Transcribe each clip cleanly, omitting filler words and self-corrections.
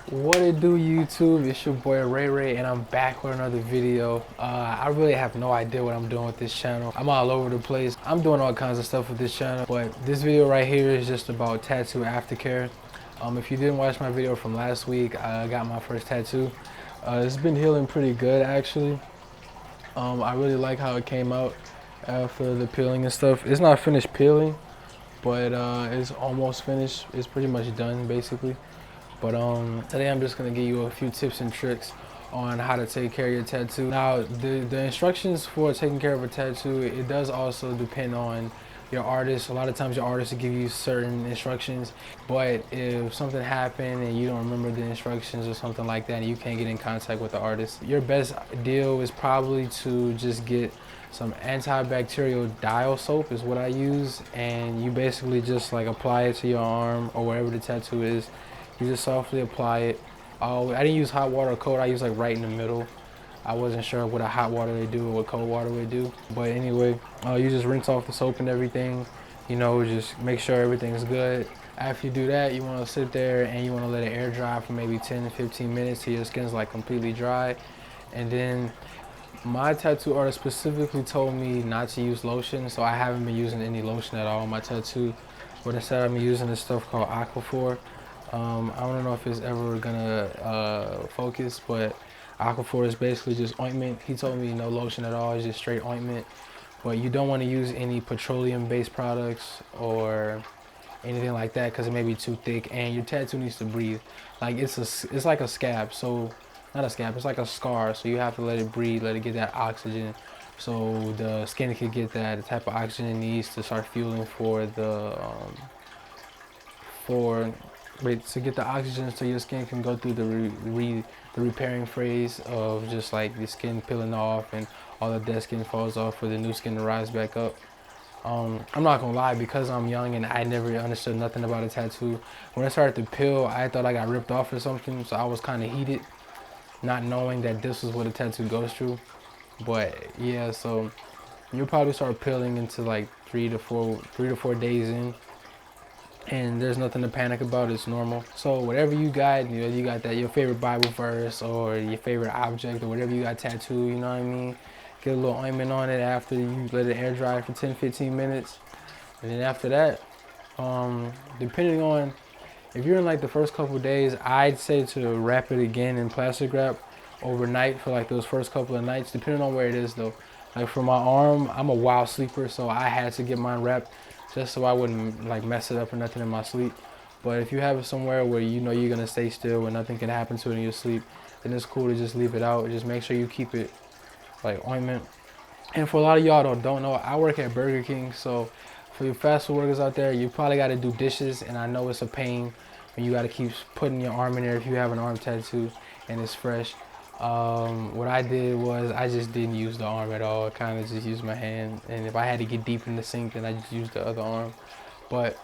What it do, YouTube? It's your boy Ray Ray, and I'm back with another video. I really have no idea what I'm doing with this channel. I'm all over the place. I'm doing all kinds of stuff with this channel, but this video right here is just about tattoo aftercare. If you didn't watch my video from last week, I got my first tattoo. It's been healing pretty good, actually. I really like how it came out after the peeling and stuff. It's not finished peeling, but it's almost finished. It's pretty much done, basically. But today I'm just gonna give you a few tips and tricks on how to take care of your tattoo. Now, the instructions for taking care of a tattoo, it does also depend on your artist. A lot of times your artist will give you certain instructions, but if something happened and you don't remember the instructions or something like that and you can't get in contact with the artist, your best deal is probably to just get some antibacterial dial soap is what I use, and you basically just like apply it to your arm or wherever the tattoo is. You just softly apply it. I didn't use hot water or cold. I used like right in the middle. I wasn't sure what a hot water would do or what cold water would do. But anyway, you just rinse off the soap and everything. You know, just make sure everything's good. After you do that, you want to sit there and you want to let it air dry for maybe 10 to 15 minutes till your skin's like completely dry. And then my tattoo artist specifically told me not to use lotion, so I haven't been using any lotion at all on my tattoo. But instead, I've been using this stuff called Aquaphor. I don't know if it's ever gonna focus, but Aquaphor is basically just ointment. He told me no lotion at all, it's just straight ointment. But you don't want to use any petroleum-based products or anything like that because it may be too thick, and your tattoo needs to breathe. Like it's like a scab, so not a scab, it's like a scar. So you have to let it breathe, let it get that oxygen, so the skin can get that type of oxygen it needs to start fueling for the to get the oxygen so your skin can go through the repairing phase of just like the skin peeling off and all the dead skin falls off for the new skin to rise back up. I'm not gonna lie, because I'm young and I never understood nothing about a tattoo. When I started to peel, I thought I got ripped off or something, so I was kind of heated, not knowing that this is what a tattoo goes through. But yeah, so you'll probably start peeling into like 3 to 4 days in, and there's nothing to panic about. It's normal. So whatever you got, you got that your favorite Bible verse or your favorite object or whatever you got tattooed, you know what I mean, get a little ointment on it after you let it air dry for 10-15 minutes. And then after that, depending on if you're in like the first couple of days, I'd say to wrap it again in plastic wrap overnight for like those first couple of nights, depending on where it is though. Like for my arm, I'm a wild sleeper, so I had to get mine wrapped just so I wouldn't like mess it up or nothing in my sleep. But if you have it somewhere where you know you're gonna stay still, where nothing can happen to it in your sleep, then it's cool to just leave it out. Just make sure you keep it like ointment. And for a lot of y'all that don't know, I work at Burger King, so for you fast food workers out there, you probably got to do dishes, and I know it's a pain when you got to keep putting your arm in there if you have an arm tattoo and it's fresh. What I did was I just didn't use the arm at all. I kind of just used my hand, and if I had to get deep in the sink, then I just used the other arm. But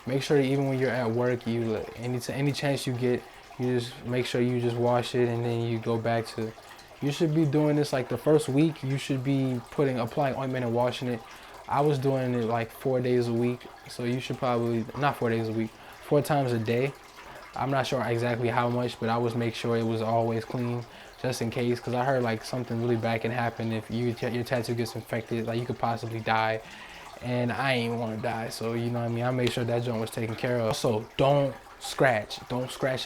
make sure that even when you're at work, you any chance you get, you just make sure you just wash it, and then you go back to. You should be doing this like the first week. You should be applying ointment and washing it. I was doing it like 4 days a week, so you should probably not 4 days a week, 4 times a day. I'm not sure exactly how much, but I was make sure it was always clean, just in case, because I heard like something really bad can happen if your tattoo gets infected. Like you could possibly die, and I ain't want to die, so you know what I mean. I made sure that joint was taken care of. So don't scratch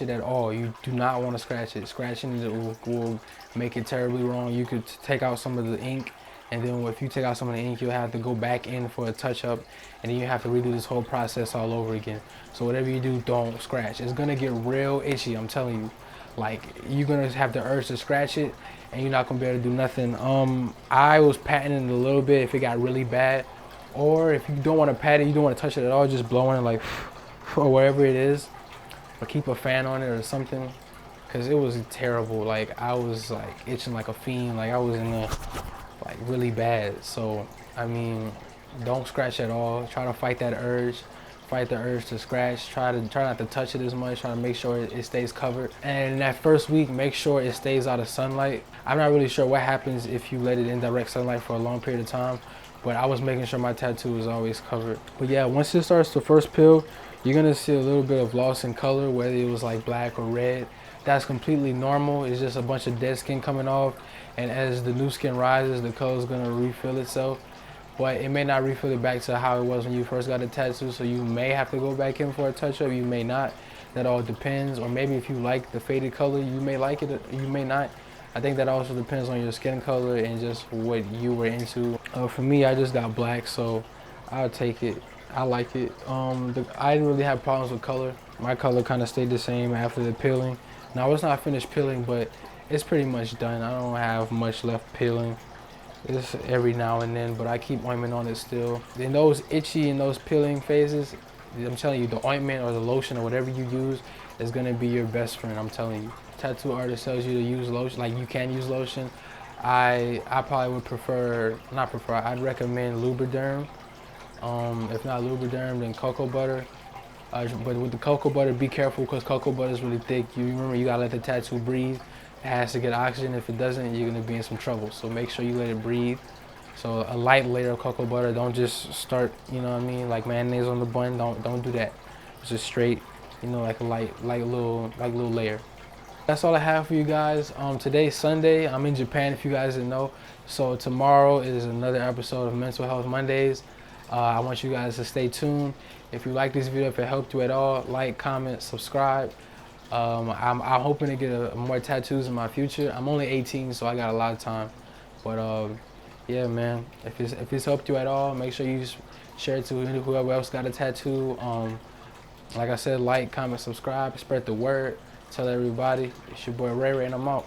it at all. You do not want to scratch it. Scratching it will make it terribly wrong. You could take out some of the ink, and then if you take out some of the ink, you'll have to go back in for a touch up, and then you have to redo this whole process all over again. So whatever you do, don't scratch. It's gonna get real itchy, I'm telling you. Like you're gonna have the urge to scratch it, and you're not gonna be able to do nothing. I was patting it a little bit if it got really bad, or if you don't want to pat it, you don't want to touch it at all, just blowing it like or wherever it is, or keep a fan on it or something, because it was terrible. Like I was like itching like a fiend, like I was in the like really bad. So I mean, don't scratch at all. Try to fight that urge. Fight the urge to scratch. Try not to touch it as much. Try to make sure it stays covered. And in that first week, make sure it stays out of sunlight. I'm not really sure what happens if you let it in direct sunlight for a long period of time, but I was making sure my tattoo was always covered. But yeah, once it starts to first peel, you're gonna see a little bit of loss in color, whether it was like black or red. That's completely normal. It's just a bunch of dead skin coming off, and as the new skin rises, the color's gonna refill itself. But it may not refill it back to how it was when you first got a tattoo, so you may have to go back in for a touch-up, you may not. That all depends. Or maybe if you like the faded color, you may like it, you may not. I think that also depends on your skin color and just what you were into. For me, I just got black, so I'll take it. I like it. I didn't really have problems with color. My color kind of stayed the same after the peeling. Now it's not finished peeling, but it's pretty much done. I don't have much left peeling. It's every now and then, but I keep ointment on it still. In those itchy and those peeling phases, I'm telling you, the ointment or the lotion or whatever you use is gonna be your best friend. I'm telling you. Tattoo artist tells you to use lotion, like you can use lotion. I probably would not prefer. I'd recommend Lubriderm. If not Lubriderm, then cocoa butter. But with the cocoa butter, be careful because cocoa butter is really thick. You remember you gotta let the tattoo breathe. It has to get oxygen. If it doesn't, you're gonna be in some trouble. So make sure you let it breathe. So a light layer of cocoa butter. Don't just start, you know what I mean, like mayonnaise on the bun. Don't do that. It's just straight, you know, like a light little layer. That's all I have for you guys. Today's Sunday. I'm in Japan, if you guys didn't know. So tomorrow is another episode of Mental Health Mondays. I want you guys to stay tuned. If you like this video, if it helped you at all, like, comment, subscribe. I'm hoping to get more tattoos in my future. I'm only 18, so I got a lot of time. But yeah, man, if it's helped you at all, make sure you share it to whoever else got a tattoo. Like I said, like, comment, subscribe, spread the word, tell everybody. It's your boy Ray Ray, and I'm out.